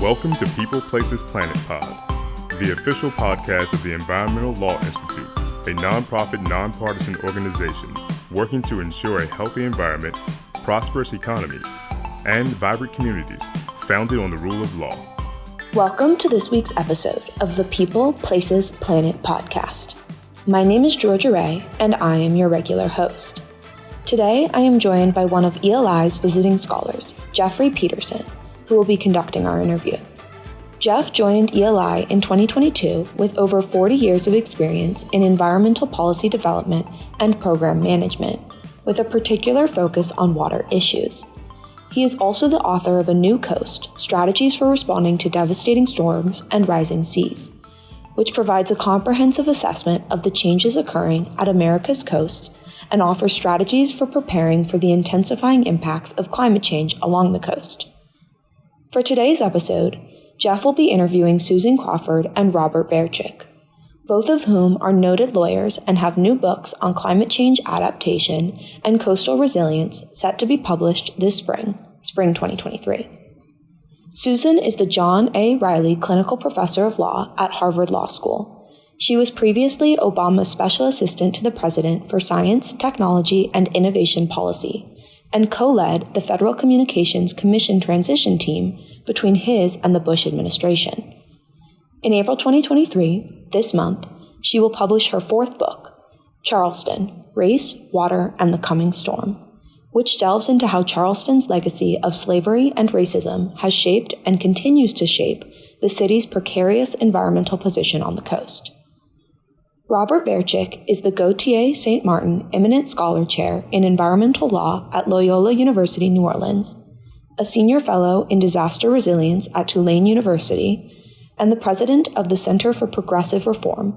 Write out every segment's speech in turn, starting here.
Welcome to People, Places, Planet Pod, the official podcast of the Environmental Law Institute, a nonprofit, nonpartisan organization working to ensure a healthy environment, prosperous economies, and vibrant communities founded on the rule of law. Welcome to this week's episode of the People, Places, Planet podcast. My name is Georgia Ray, and I am your regular host. Today, I am joined by one of ELI's visiting scholars, Jeffrey Peterson, who will be conducting our interview. Jeff joined ELI in 2022 with over 40 years of experience in environmental policy development and program management, with a particular focus on water issues. He is also the author of A New Coast, Strategies for Responding to Devastating Storms and Rising Seas, which provides a comprehensive assessment of the changes occurring at America's coast and offers strategies for preparing for the intensifying impacts of climate change along the coast. For today's episode, Jeff will be interviewing Susan Crawford and Robert Verchick, both of whom are noted lawyers and have new books on climate change adaptation and coastal resilience set to be published this spring 2023. Susan is the John A. Riley Clinical Professor of Law at Harvard Law School. She was previously Obama's Special Assistant to the President for Science, Technology, and Innovation Policy, and co-led the Federal Communications Commission transition team between his and the Bush administration. In April 2023, this month, she will publish her fourth book, Charleston: Race, Water, and the Coming Storm, which delves into how Charleston's legacy of slavery and racism has shaped and continues to shape the city's precarious environmental position on the coast. Robert Verchick is the Gautier St. Martin Eminent Scholar Chair in Environmental Law at Loyola University New Orleans, a Senior Fellow in Disaster Resilience at Tulane University, and the President of the Center for Progressive Reform,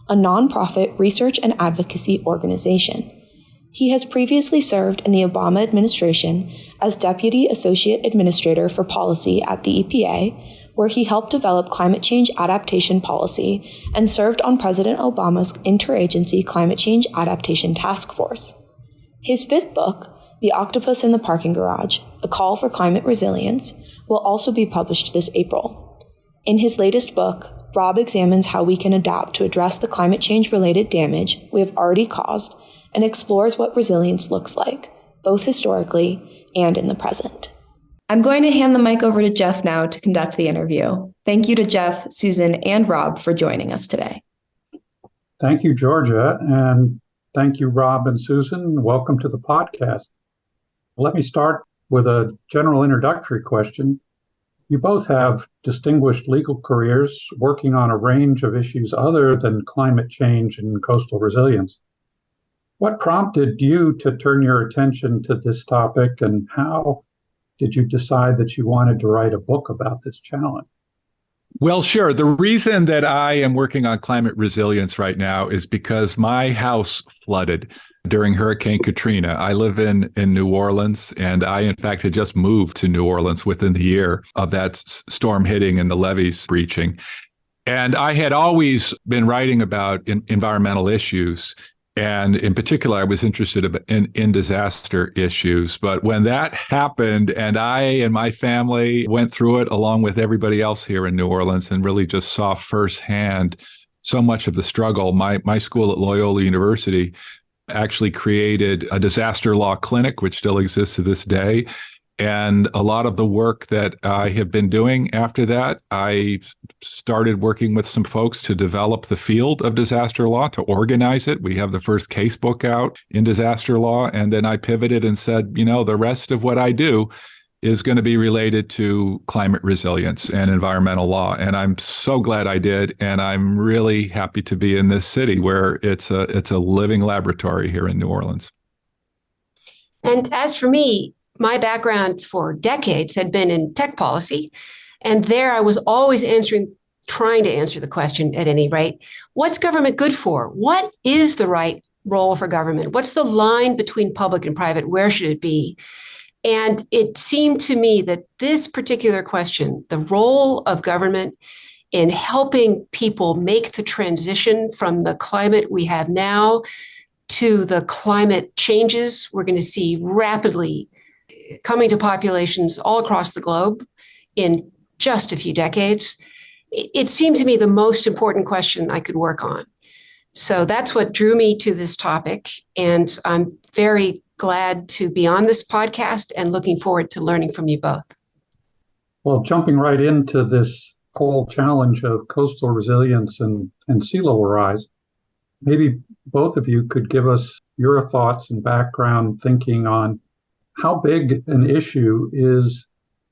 a nonprofit research and advocacy organization. He has previously served in the Obama administration as Deputy Associate Administrator for Policy at the EPA, where he helped develop climate change adaptation policy and served on President Obama's Interagency Climate Change Adaptation Task Force. His fifth book, The Octopus in the Parking Garage: A Call for Climate Resilience, will also be published this April. In his latest book, Rob examines how we can adapt to address the climate change-related damage we have already caused and explores what resilience looks like, both historically and in the present. I'm going to hand the mic over to Jeff now to conduct the interview. Thank you to Jeff, Susan, and Rob for joining us today. Thank you, Georgia, and thank you, Rob and Susan. Welcome to the podcast. Let me start with a general introductory question. You both have distinguished legal careers working on a range of issues other than climate change and coastal resilience. What prompted you to turn your attention to this topic, and how did you decide that you wanted to write a book about this challenge? Well, sure. The reason that I am working on climate resilience right now is because my house flooded during Hurricane Katrina. I live in New Orleans, and I, in fact, had just moved to New Orleans within the year of that storm hitting and the levees breaching. And I had always been writing about environmental issues. And in particular, I was interested in disaster issues. But when that happened, and I and my family went through it along with everybody else here in New Orleans, and really just saw firsthand so much of the struggle, my school at Loyola University actually created a disaster law clinic, which still exists to this day. And a lot of the work that I have been doing after that, I started working with some folks to develop the field of disaster law, to organize it. We have the first case book out in disaster law. And then I pivoted and said, the rest of what I do is going to be related to climate resilience and environmental law. And I'm so glad I did. And I'm really happy to be in this city where it's a living laboratory here in New Orleans. And as for me, my background for decades had been in tech policy. And there I was always trying to answer the question at any rate, what's government good for? What is the right role for government? What's the line between public and private? Where should it be? And it seemed to me that this particular question, the role of government in helping people make the transition from the climate we have now to the climate changes we're going to see rapidly coming to populations all across the globe in just a few decades, it seemed to me the most important question I could work on. So that's what drew me to this topic. And I'm very glad to be on this podcast and looking forward to learning from you both. Well, jumping right into this whole challenge of coastal resilience and sea level rise, maybe both of you could give us your thoughts and background thinking on how big an issue is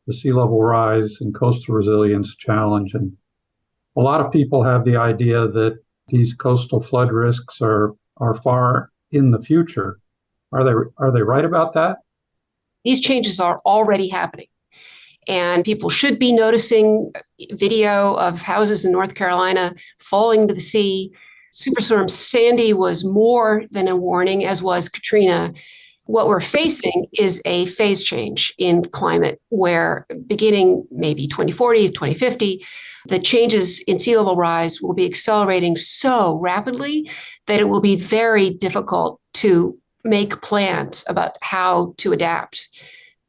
the sea level rise and coastal resilience challenge. And a lot of people have the idea that these coastal flood risks are far in the future. Are they right about that? These changes are already happening. And people should be noticing video of houses in North Carolina falling to the sea. Superstorm Sandy was more than a warning, as was Katrina. What we're facing is a phase change in climate where beginning maybe 2040, 2050, the changes in sea level rise will be accelerating so rapidly that it will be very difficult to make plans about how to adapt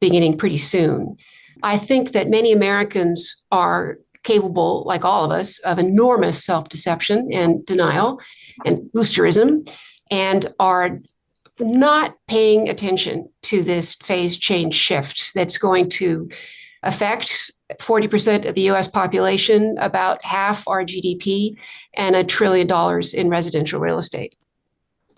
beginning pretty soon. I think that many Americans are capable, like all of us, of enormous self-deception and denial and boosterism, and are not paying attention to this phase change shift that's going to affect 40% of the US population, about half our GDP, and $1 trillion in residential real estate.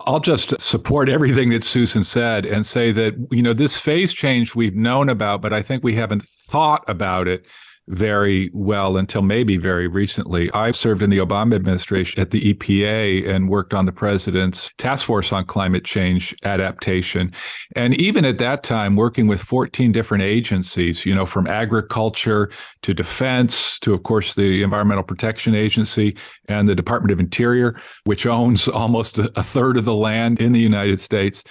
I'll just support everything that Susan said and say that, this phase change we've known about, but I think we haven't thought about it very well until maybe very recently. I served in the Obama administration at the EPA and worked on the president's task force on climate change adaptation. And even at that time, working with 14 different agencies, from agriculture to defense to, of course, the Environmental Protection Agency and the Department of Interior, which owns almost a third of the land in the United States.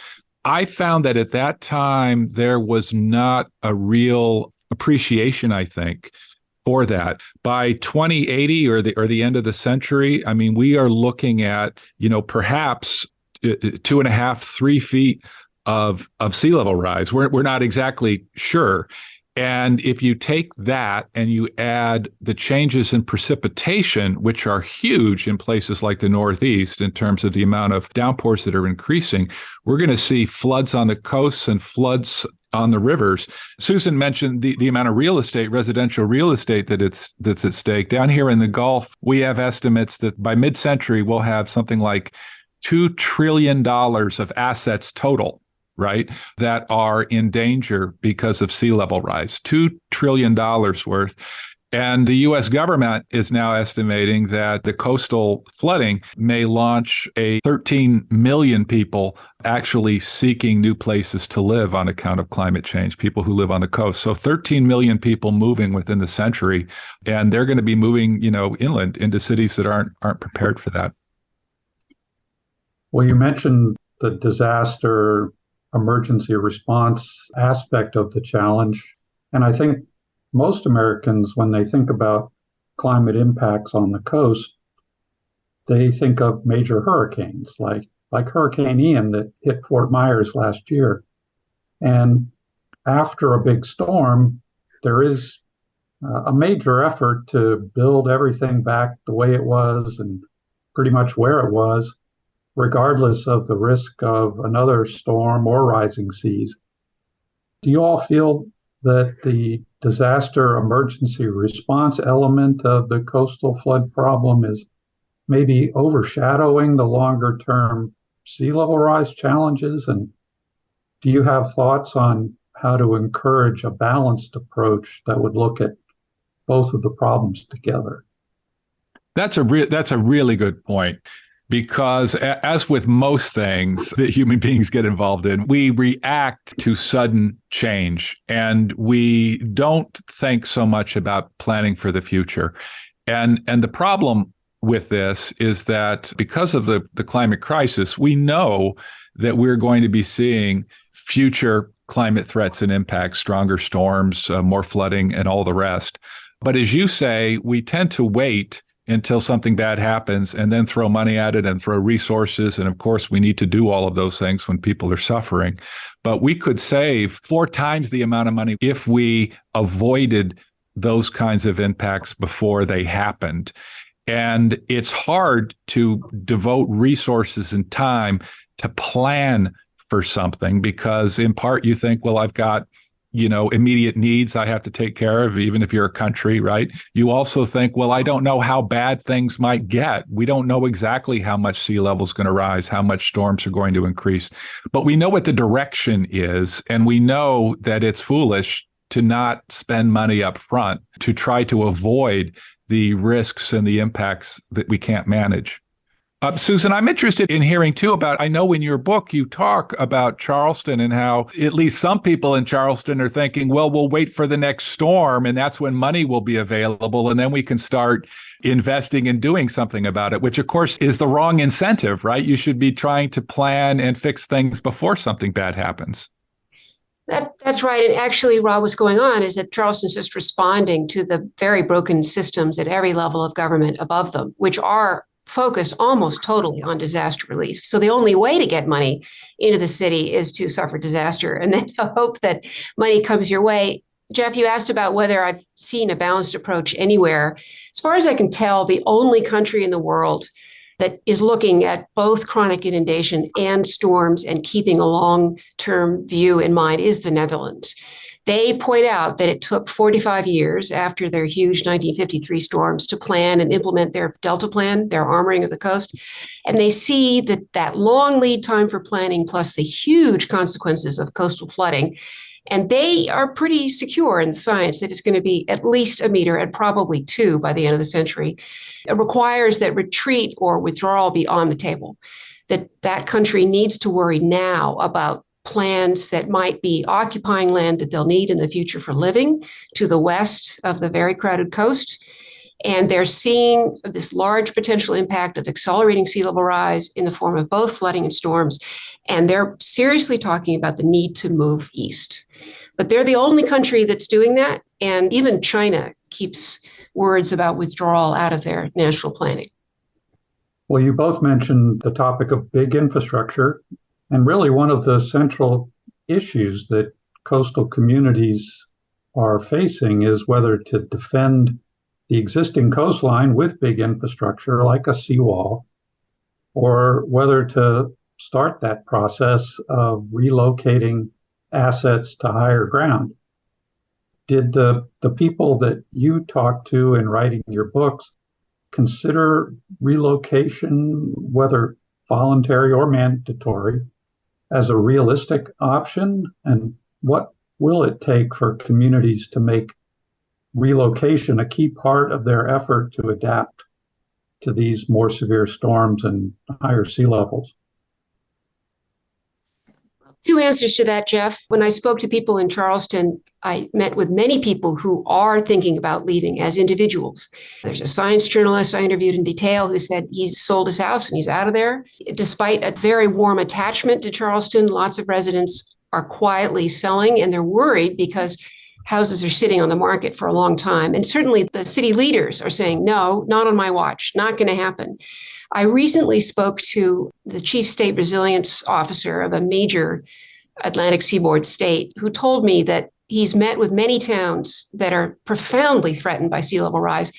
I found that at that time, there was not a real appreciation, I think, for that. By 2080 or the end of the century, we are looking at, perhaps 2.5, 3 feet of sea level rise. We're not exactly sure. And if you take that and you add the changes in precipitation, which are huge in places like the Northeast in terms of the amount of downpours that are increasing, we're going to see floods on the coasts and floods on the rivers. Susan mentioned the amount of real estate, residential real estate that's at stake. Down here in the Gulf, we have estimates that by mid-century, we'll have something like $2 trillion of assets total, right, that are in danger because of sea level rise, $2 trillion worth. And the U.S. government is now estimating that the coastal flooding may launch 13 million people actually seeking new places to live on account of climate change, people who live on the coast. So 13 million people moving within the century, and they're going to be moving, inland into cities that aren't prepared for that. Well, you mentioned the disaster emergency response aspect of the challenge, and I think most Americans, when they think about climate impacts on the coast, they think of major hurricanes like Hurricane Ian that hit Fort Myers last year. And after a big storm, there is a major effort to build everything back the way it was and pretty much where it was, regardless of the risk of another storm or rising seas. Do you all feel that the disaster emergency response element of the coastal flood problem is maybe overshadowing the longer term sea level rise challenges? And do you have thoughts on how to encourage a balanced approach that would look at both of the problems together? That's a really good point. Because as with most things that human beings get involved in, we react to sudden change and we don't think so much about planning for the future. And the problem with this is that because of the climate crisis, we know that we're going to be seeing future climate threats and impacts, stronger storms, more flooding, and all the rest. But as you say, we tend to wait until something bad happens and then throw money at it and throw resources. And of course, we need to do all of those things when people are suffering. But we could save 4 times the amount of money if we avoided those kinds of impacts before they happened. And it's hard to devote resources and time to plan for something because in part you think, well, I've got, immediate needs I have to take care of, even if you're a country, right? You also think, well, I don't know how bad things might get. We don't know exactly how much sea level is going to rise, how much storms are going to increase, but we know what the direction is. And we know that it's foolish to not spend money up front to try to avoid the risks and the impacts that we can't manage. Susan, I'm interested in hearing too about, I know in your book you talk about Charleston and how at least some people in Charleston are thinking, well, we'll wait for the next storm and that's when money will be available and then we can start investing and doing something about it, which of course is the wrong incentive, right? You should be trying to plan and fix things before something bad happens. That's right. And actually, Rob, what's going on is that Charleston's just responding to the very broken systems at every level of government above them, which are focused almost totally on disaster relief. So the only way to get money into the city is to suffer disaster and then to hope that money comes your way. Jeff, you asked about whether I've seen a balanced approach anywhere. As far as I can tell, the only country in the world that is looking at both chronic inundation and storms and keeping a long-term view in mind is the Netherlands. They point out that it took 45 years after their huge 1953 storms to plan and implement their Delta Plan, their armoring of the coast. And they see that long lead time for planning plus the huge consequences of coastal flooding. And they are pretty secure in science that it's going to be at least a meter and probably 2 by the end of the century. It requires that retreat or withdrawal be on the table, that country needs to worry now about plans that might be occupying land that they'll need in the future for living to the west of the very crowded coast. And they're seeing this large potential impact of accelerating sea level rise in the form of both flooding and storms. And they're seriously talking about the need to move east. But they're the only country that's doing that. And even China keeps words about withdrawal out of their national planning. Well, you both mentioned the topic of big infrastructure. And really one of the central issues that coastal communities are facing is whether to defend the existing coastline with big infrastructure like a seawall, or whether to start that process of relocating assets to higher ground. Did the people that you talked to in writing your books consider relocation, whether voluntary or mandatory, as a realistic option? And what will it take for communities to make relocation a key part of their effort to adapt to these more severe storms and higher sea levels? Two answers to that, Jeff. When I spoke to people in Charleston, I met with many people who are thinking about leaving as individuals. There's a science journalist I interviewed in detail who said he's sold his house and he's out of there. Despite a very warm attachment to Charleston, lots of residents are quietly selling, and they're worried because houses are sitting on the market for a long time. And certainly the city leaders are saying, no, not on my watch, not going to happen. I recently spoke to the chief state resilience officer of a major Atlantic seaboard state who told me that he's met with many towns that are profoundly threatened by sea level rise.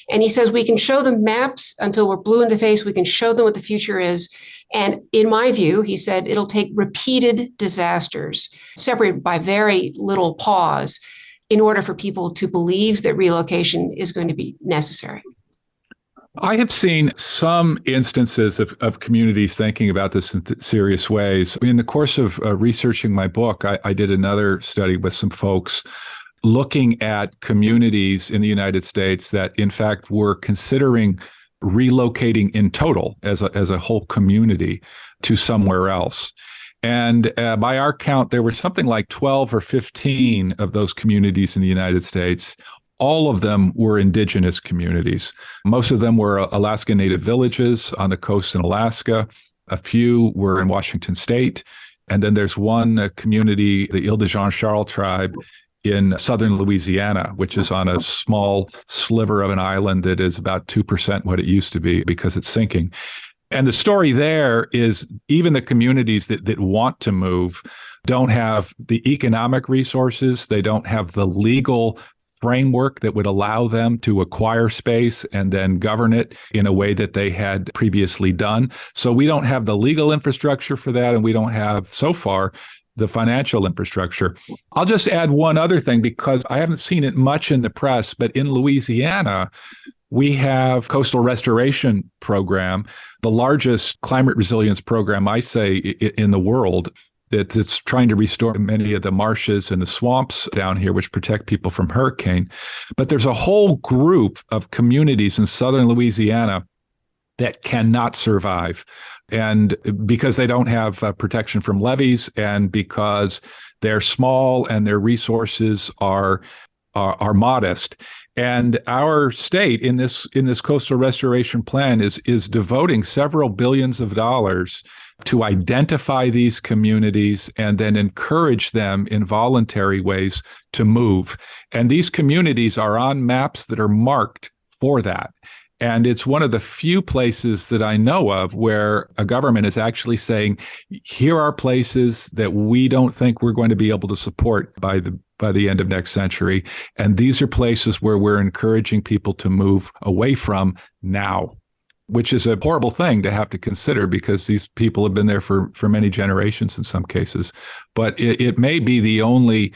And he says, we can show them maps until we're blue in the face. We can show them what the future is. And in my view, he said, it'll take repeated disasters separated by very little pause in order for people to believe that relocation is going to be necessary. I have seen some instances of communities thinking about this in serious ways. In the course of researching my book, I did another study with some folks looking at communities in the United States that, in fact, were considering relocating in total as a whole community to somewhere else. And by our count, there were something like 12 or 15 of those communities in the United States. All of them were indigenous communities. Most of them were Alaska Native villages on the coast in Alaska. A few were in Washington State. And then there's one community, the Ile de Jean Charles tribe in southern Louisiana, which is on a small sliver of an island that is about 2% what it used to be because it's sinking. And the story there is even the communities that want to move don't have the economic resources. They don't have the legal framework that would allow them to acquire space and then govern it in a way that they had previously done. So we don't have the legal infrastructure for that, and we don't have, so far, the financial infrastructure. I'll just add one other thing, because I haven't seen it much in the press, but in Louisiana, we have coastal restoration program, the largest climate resilience program, I say, in the world. It's trying to restore many of the marshes and the swamps down here, which protect people from hurricane. But there's a whole group of communities in southern Louisiana that cannot survive. And because they don't have protection from levees, and because they're small and their resources are modest. And our state in this coastal restoration plan is devoting several billions of dollars to identify these communities and then encourage them in voluntary ways to move. And these communities are on maps that are marked for that. And it's one of the few places that I know of where a government is actually saying, here are places that we don't think we're going to be able to support by the end of next century. And these are places where we're encouraging people to move away from now, which is a horrible thing to have to consider, because these people have been there for many generations in some cases. But it may be the only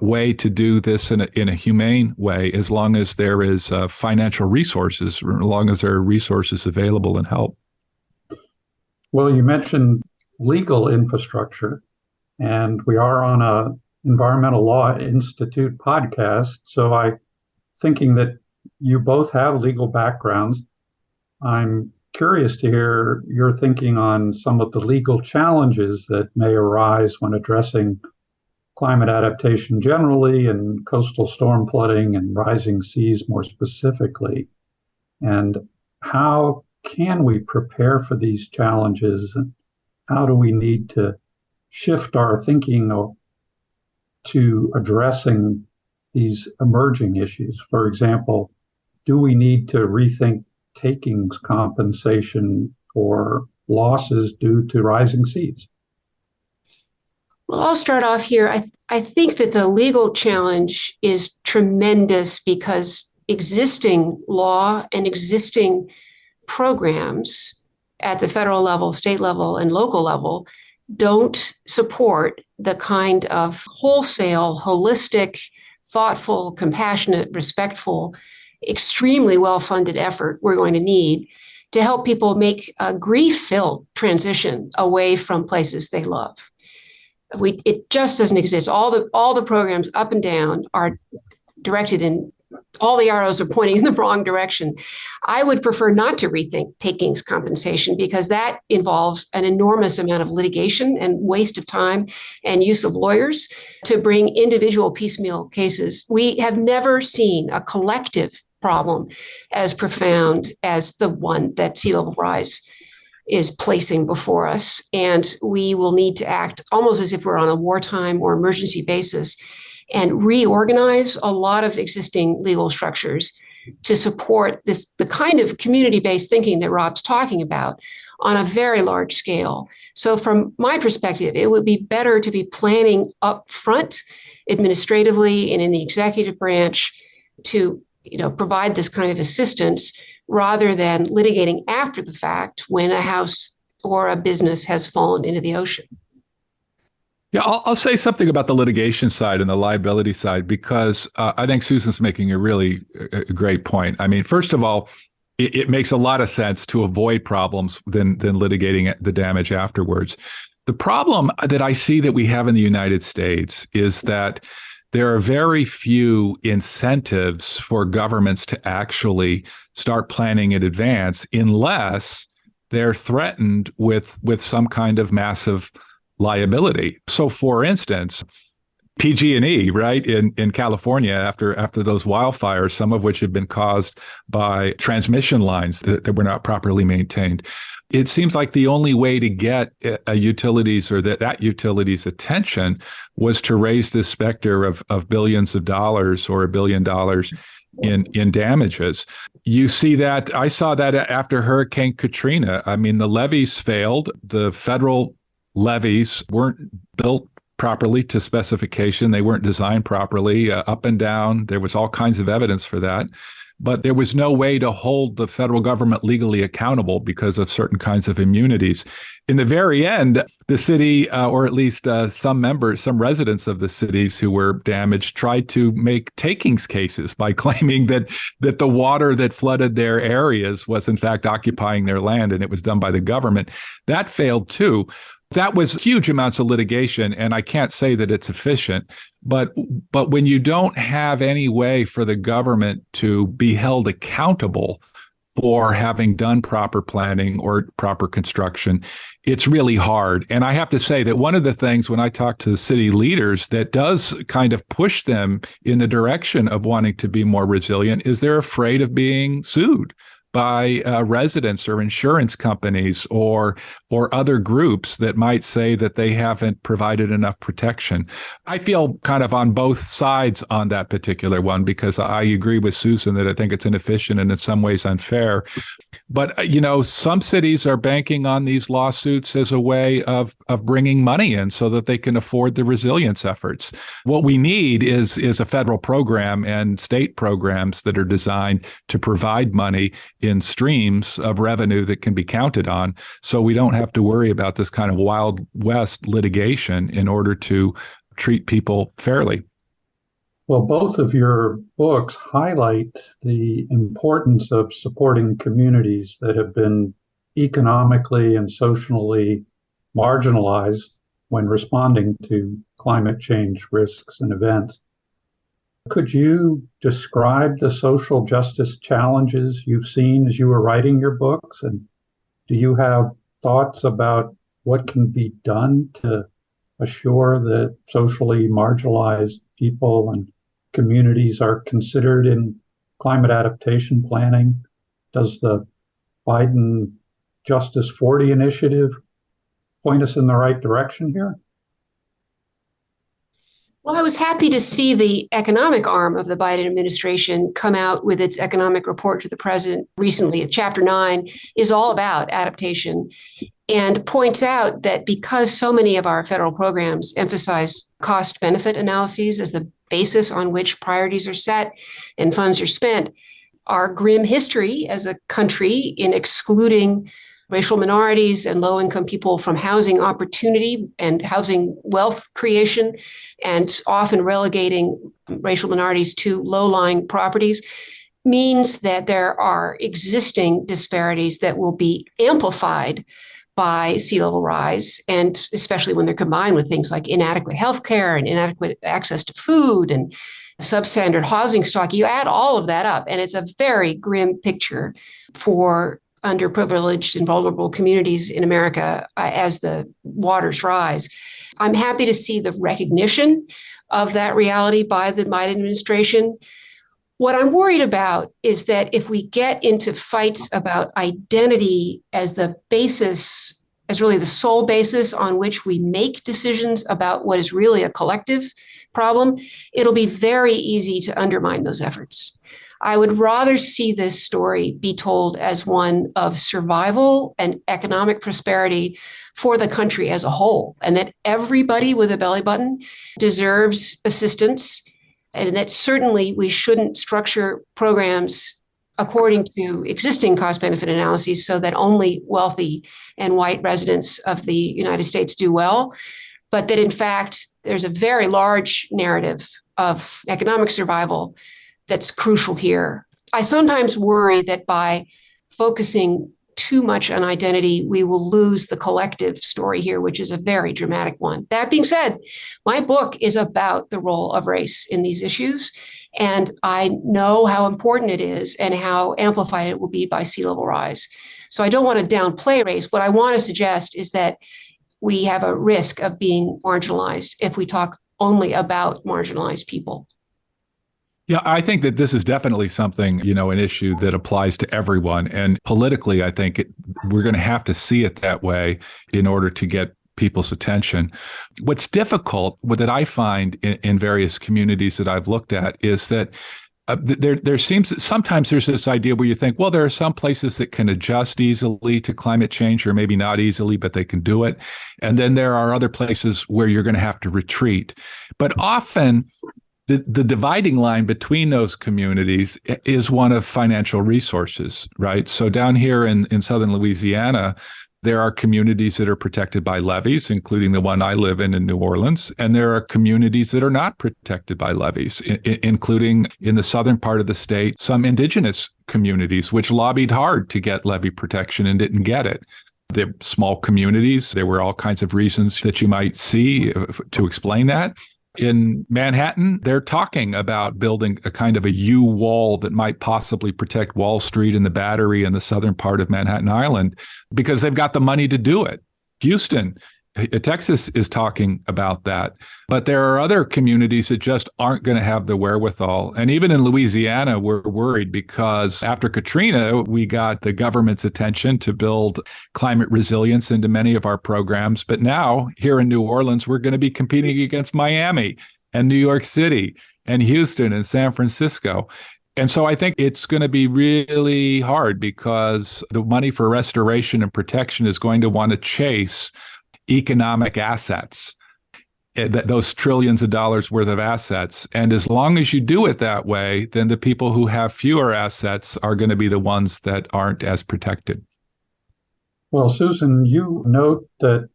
way to do this in a humane way, as long as there is financial resources, as long as there are resources available and help. Well, you mentioned legal infrastructure, and we are on a Environmental Law Institute podcast, so I'm thinking that you both have legal backgrounds. I'm curious to hear your thinking on some of the legal challenges that may arise when addressing climate adaptation generally, and coastal storm flooding and rising seas more specifically. And how can we prepare for these challenges? And how do we need to shift our thinking to addressing these emerging issues? For example, do we need to rethink takings compensation for losses due to rising seas? Well, I'll start off here. I think that the legal challenge is tremendous, because existing law and existing programs at the federal level, state level, and local level don't support the kind of wholesale, holistic, thoughtful, compassionate, respectful, extremely well-funded effort we're going to need to help people make a grief-filled transition away from places they love. It just doesn't exist. All the programs up and down are directed in, all the arrows are pointing in the wrong direction. I would prefer not to rethink takings compensation, because that involves an enormous amount of litigation and waste of time and use of lawyers to bring individual piecemeal cases. We have never seen a collective problem as profound as the one that sea level rise is placing before us. And we will need to act almost as if we're on a wartime or emergency basis and reorganize a lot of existing legal structures to support the kind of community-based thinking that Rob's talking about on a very large scale. So from my perspective, it would be better to be planning up front administratively and in the executive branch to provide this kind of assistance, rather than litigating after the fact when a house or a business has fallen into the ocean. Yeah, I'll say something about the litigation side and the liability side, because I think Susan's making a really great point. I mean, first of all, it makes a lot of sense to avoid problems than litigating the damage afterwards. The problem that I see that we have in the United States is that there are very few incentives for governments to actually start planning in advance, unless they're threatened with some kind of massive liability. So, for instance, PG&E, right, in California, after those wildfires, some of which have been caused by transmission lines that were not properly maintained. It seems like the only way to get a utilities or that utility's attention was to raise this specter of billions of dollars or $1 billion in damages. You see that, I saw that after Hurricane Katrina. I mean, the levees failed. The federal levees weren't built properly to specification. They weren't designed properly, up and down. There was all kinds of evidence for that. But there was no way to hold the federal government legally accountable because of certain kinds of immunities. In the very end, the city, or at least some residents of the cities who were damaged, tried to make takings cases by claiming that the water that flooded their areas was in fact occupying their land, and it was done by the government. That failed too. That was huge amounts of litigation, and I can't say that it's efficient. But when you don't have any way for the government to be held accountable for having done proper planning or proper construction, it's really hard. And I have to say that one of the things when I talk to city leaders that does kind of push them in the direction of wanting to be more resilient is they're afraid of being sued by residents or insurance companies or other groups that might say that they haven't provided enough protection. I feel kind of on both sides on that particular one because I agree with Susan that I think it's inefficient and in some ways unfair. But, some cities are banking on these lawsuits as a way of bringing money in so that they can afford the resilience efforts. What we need is a federal program and state programs that are designed to provide money in streams of revenue that can be counted on, so we don't have to worry about this kind of Wild West litigation in order to treat people fairly. Well, both of your books highlight the importance of supporting communities that have been economically and socially marginalized when responding to climate change risks and events. Could you describe the social justice challenges you've seen as you were writing your books? And do you have thoughts about what can be done to assure that socially marginalized people and communities are considered in climate adaptation planning? Does the Biden Justice 40 initiative point us in the right direction here? Well, I was happy to see the economic arm of the Biden administration come out with its economic report to the president recently. Chapter 9 is all about adaptation and points out that because so many of our federal programs emphasize cost-benefit analyses as the basis on which priorities are set and funds are spent, our grim history as a country in excluding racial minorities and low-income people from housing opportunity and housing wealth creation, and often relegating racial minorities to low-lying properties, means that there are existing disparities that will be amplified by sea level rise, and especially when they're combined with things like inadequate healthcare and inadequate access to food and substandard housing stock. You add all of that up, and it's a very grim picture for underprivileged and vulnerable communities in America as the waters rise. I'm happy to see the recognition of that reality by the Biden administration. What I'm worried about is that if we get into fights about identity as the basis, as really the sole basis on which we make decisions about what is really a collective problem, it'll be very easy to undermine those efforts. I would rather see this story be told as one of survival and economic prosperity for the country as a whole, and that everybody with a belly button deserves assistance, and that certainly we shouldn't structure programs according to existing cost-benefit analyses so that only wealthy and white residents of the United States do well, but that in fact there's a very large narrative of economic survival that's crucial here. I sometimes worry that by focusing too much on identity, we will lose the collective story here, which is a very dramatic one. That being said, my book is about the role of race in these issues, and I know how important it is and how amplified it will be by sea level rise. So I don't want to downplay race. What I want to suggest is that we have a risk of being marginalized if we talk only about marginalized people. Yeah, I think that this is definitely something, an issue that applies to everyone. And politically, I think we're going to have to see it that way in order to get people's attention. What's difficult, what that I find in various communities that I've looked at, is that there seems sometimes there's this idea where you think, well, there are some places that can adjust easily to climate change, or maybe not easily, but they can do it. And then there are other places where you're going to have to retreat. But often the dividing line between those communities is one of financial resources, right? So down here in southern Louisiana, there are communities that are protected by levees, including the one I live in New Orleans. And there are communities that are not protected by levees, including in the southern part of the state, some indigenous communities, which lobbied hard to get levee protection and didn't get it. They're small communities. There were all kinds of reasons that you might see to explain that. In Manhattan, they're talking about building a kind of a U wall that might possibly protect Wall Street and the Battery and the southern part of Manhattan Island because they've got the money to do it. Houston, Texas is talking about that. But there are other communities that just aren't going to have the wherewithal. And even in Louisiana, we're worried because after Katrina, we got the government's attention to build climate resilience into many of our programs. But now here in New Orleans, we're going to be competing against Miami and New York City and Houston and San Francisco. And so I think it's going to be really hard because the money for restoration and protection is going to want to chase economic assets, those trillions of dollars worth of assets. And as long as you do it that way, then the people who have fewer assets are going to be the ones that aren't as protected. Well, Susan, you note that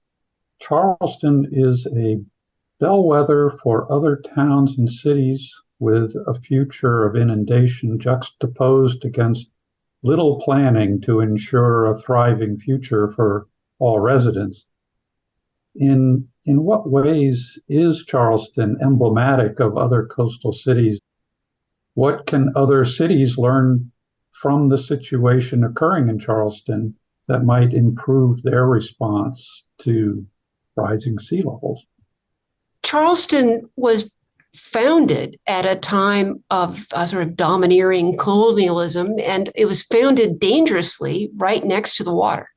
Charleston is a bellwether for other towns and cities with a future of inundation juxtaposed against little planning to ensure a thriving future for all residents. In what ways is Charleston emblematic of other coastal cities? What can other cities learn from the situation occurring in Charleston that might improve their response to rising sea levels? Charleston was founded at a time of sort of domineering colonialism, and it was founded dangerously right next to the water.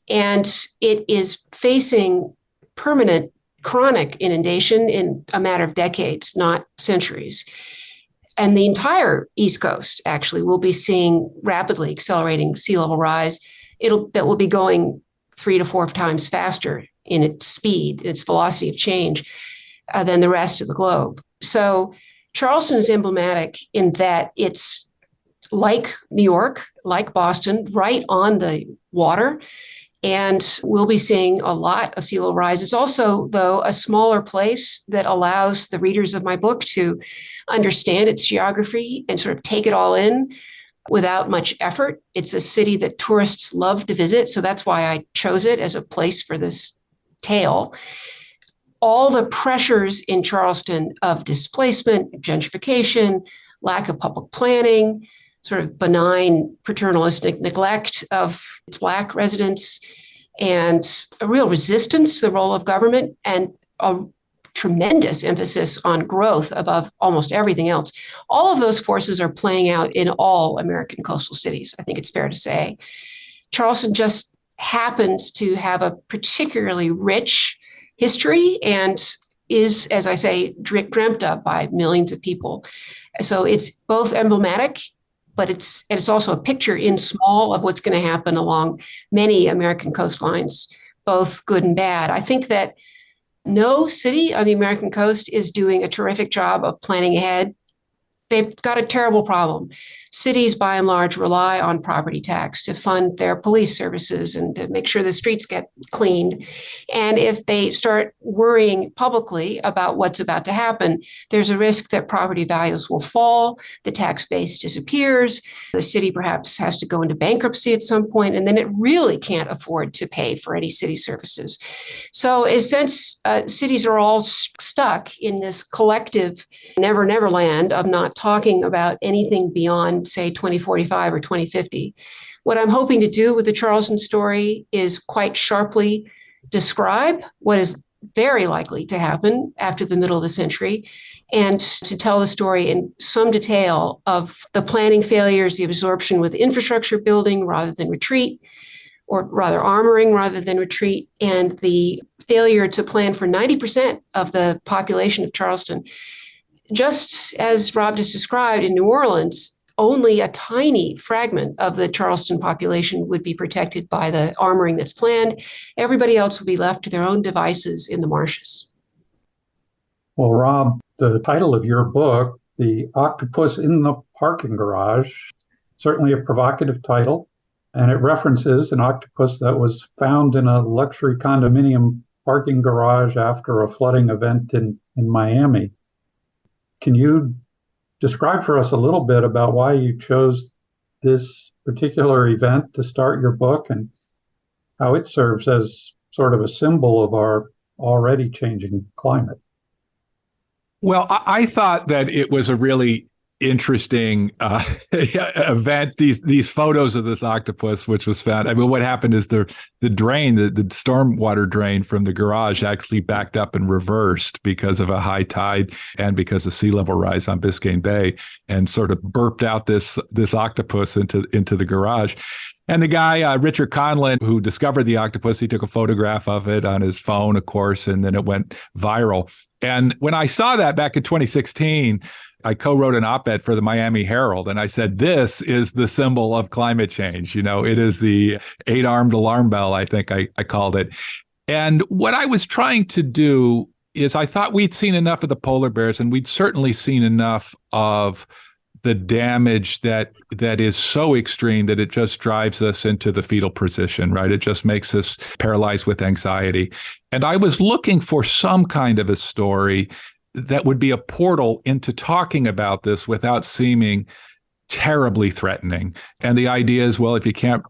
And it is facing permanent chronic inundation in a matter of decades, not centuries. And the entire East Coast actually will be seeing rapidly accelerating sea level rise. That will be going 3 to 4 times faster in its speed, its velocity of change than the rest of the globe. So Charleston is emblematic in that it's like New York, like Boston, right on the water. And we'll be seeing a lot of sea level rise. It's also, though, a smaller place that allows the readers of my book to understand its geography and sort of take it all in without much effort. It's a city that tourists love to visit. So that's why I chose it as a place for this tale. All the pressures in Charleston of displacement, gentrification, lack of public planning, sort of benign paternalistic neglect of its Black residents, and a real resistance to the role of government, and a tremendous emphasis on growth above almost everything else. All of those forces are playing out in all American coastal cities, I think it's fair to say. Charleston just happens to have a particularly rich history and is, as I say, dreamt up by millions of people. So it's both emblematic, but it's also a picture in small of what's going to happen along many American coastlines, both good and bad. I think that no city on the American coast is doing a terrific job of planning ahead. They've got a terrible problem. Cities, by and large, rely on property tax to fund their police services and to make sure the streets get cleaned. And if they start worrying publicly about what's about to happen, there's a risk that property values will fall, the tax base disappears, the city perhaps has to go into bankruptcy at some point, and then it really can't afford to pay for any city services. So in a sense, cities are all stuck in this collective never land of not talking about anything beyond, say, 2045 or 2050. What I'm hoping to do with the Charleston story is quite sharply describe what is very likely to happen after the middle of the century, and to tell the story in some detail of the planning failures, the absorption with infrastructure building rather than retreat, or rather armoring rather than retreat, and the failure to plan for 90% of the population of Charleston. just as Rob just described in New Orleans, only a tiny fragment of the Charleston population would be protected by the armoring that's planned. Everybody else will be left to their own devices in the marshes. Well, Rob, the title of your book, The Octopus in the Parking Garage, certainly a provocative title, and it references an octopus that was found in a luxury condominium parking garage after a flooding event in Miami. Can you describe for us a little bit about why you chose this particular event to start your book and how it serves as sort of a symbol of our already changing climate? Well, I thought that it was a really interesting event. These photos of this octopus, which was found. I mean, what happened is the drain, the stormwater drain from the garage actually backed up and reversed because of a high tide and because of sea level rise on Biscayne Bay, and sort of burped out this octopus into the garage. And the guy, Richard Conlon, who discovered the octopus, he took a photograph of it on his phone, of course, and then it went viral. And when I saw that back in 2016, I co-wrote an op-ed for the Miami Herald, and I said, this is the symbol of climate change. You know, it is the 8-armed alarm bell, I think I called it. And what I was trying to do is I thought we'd seen enough of the polar bears, and we'd certainly seen enough of the damage that is so extreme that it just drives us into the fetal position, right? It just makes us paralyzed with anxiety. And I was looking for some kind of a story that would be a portal into talking about this without seeming terribly threatening. And the idea is, well, if you can't,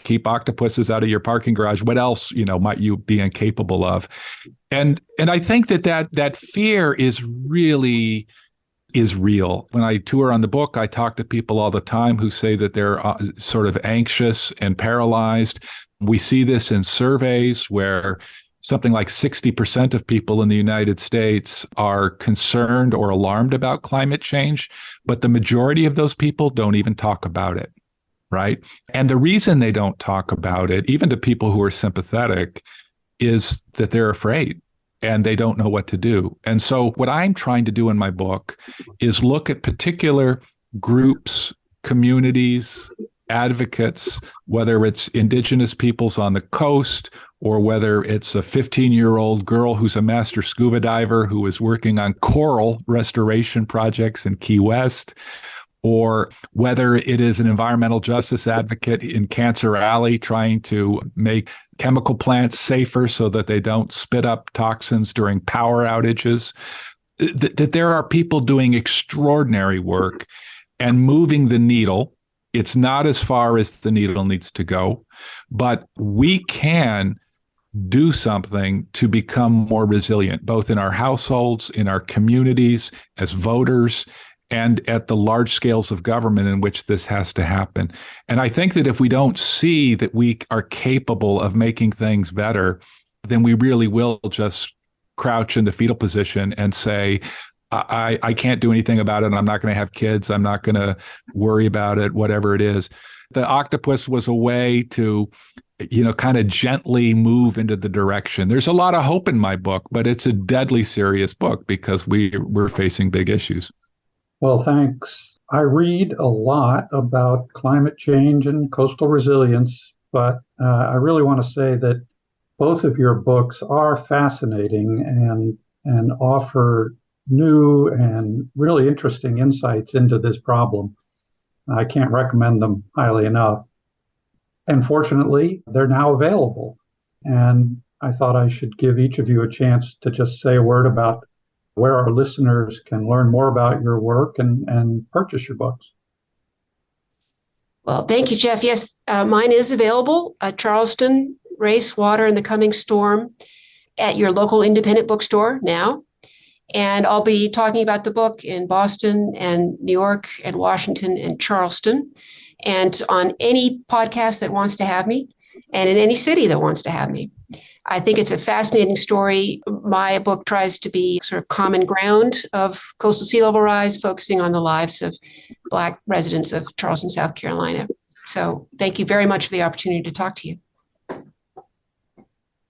keep octopuses out of your parking garage, what else, might you be incapable of? And I think that fear is real. When I tour on the book, I talk to people all the time who say that they're sort of anxious and paralyzed. We see this in surveys where something like 60% of people in the United States are concerned or alarmed about climate change, but the majority of those people don't even talk about it, right? And the reason they don't talk about it, even to people who are sympathetic, is that they're afraid and they don't know what to do. And so what I'm trying to do in my book is look at particular groups, communities, advocates, whether it's indigenous peoples on the coast, or whether it's a 15-year-old girl who's a master scuba diver who is working on coral restoration projects in Key West, or whether it is an environmental justice advocate in Cancer Alley trying to make chemical plants safer so that they don't spit up toxins during power outages, that there are people doing extraordinary work and moving the needle. It's not as far as the needle needs to go, but we can do something to become more resilient, both in our households, in our communities, as voters, and at the large scales of government in which this has to happen. And I think that if we don't see that we are capable of making things better, then we really will just crouch in the fetal position and say, I can't do anything about it. I'm not going to have kids. I'm not going to worry about it, whatever it is. The octopus was a way to, kind of gently move into the direction. There's a lot of hope in my book, but it's a deadly serious book because we're facing big issues. Well, thanks. I read a lot about climate change and coastal resilience, but I really want to say that both of your books are fascinating and offer new and really interesting insights into this problem. I can't recommend them highly enough. And fortunately, they're now available. And I thought I should give each of you a chance to just say a word about where our listeners can learn more about your work and purchase your books. Well, thank you, Jeff. Yes, mine is available at Charleston, Race, Water, and the Coming Storm at your local independent bookstore now. And I'll be talking about the book in Boston and New York and Washington and Charleston, and on any podcast that wants to have me, and in any city that wants to have me. I think it's a fascinating story. My book tries to be sort of common ground of coastal sea level rise, focusing on the lives of Black residents of Charleston, South Carolina. So thank you very much for the opportunity to talk to you.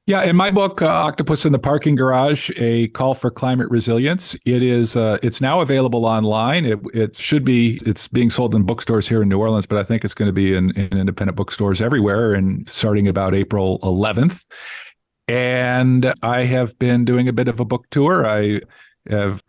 Yeah, in my book, Octopus in the Parking Garage, A Call for Climate Resilience, it's now available online. It's being sold in bookstores here in New Orleans, but I think it's going to be in independent bookstores everywhere and starting about April 11th. And I have been doing a bit of a book tour. I have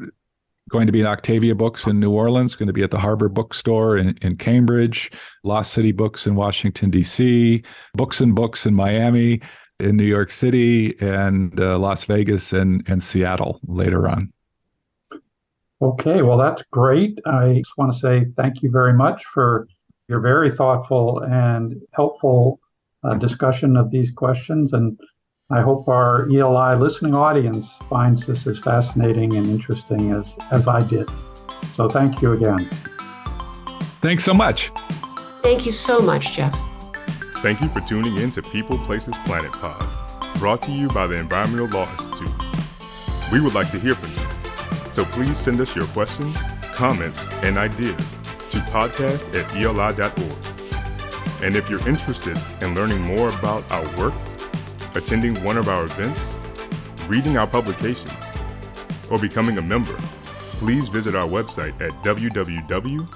going to be in Octavia Books in New Orleans, going to be at the Harbor Bookstore in Cambridge, Lost City Books in Washington, D.C., Books and Books in Miami, in New York City, and Las Vegas and Seattle later on. Okay, well, that's great. I just want to say thank you very much for your very thoughtful and helpful discussion of these questions. And I hope our ELI listening audience finds this as fascinating and interesting as I did. So thank you again. Thanks so much. Thank you so much, Jeff. Thank you for tuning in to People, Places, Planet Pod, brought to you by the Environmental Law Institute. We would like to hear from you, so please send us your questions, comments, and ideas to podcast@eli.org. And if you're interested in learning more about our work, attending one of our events, reading our publications, or becoming a member, please visit our website at www.eli.org.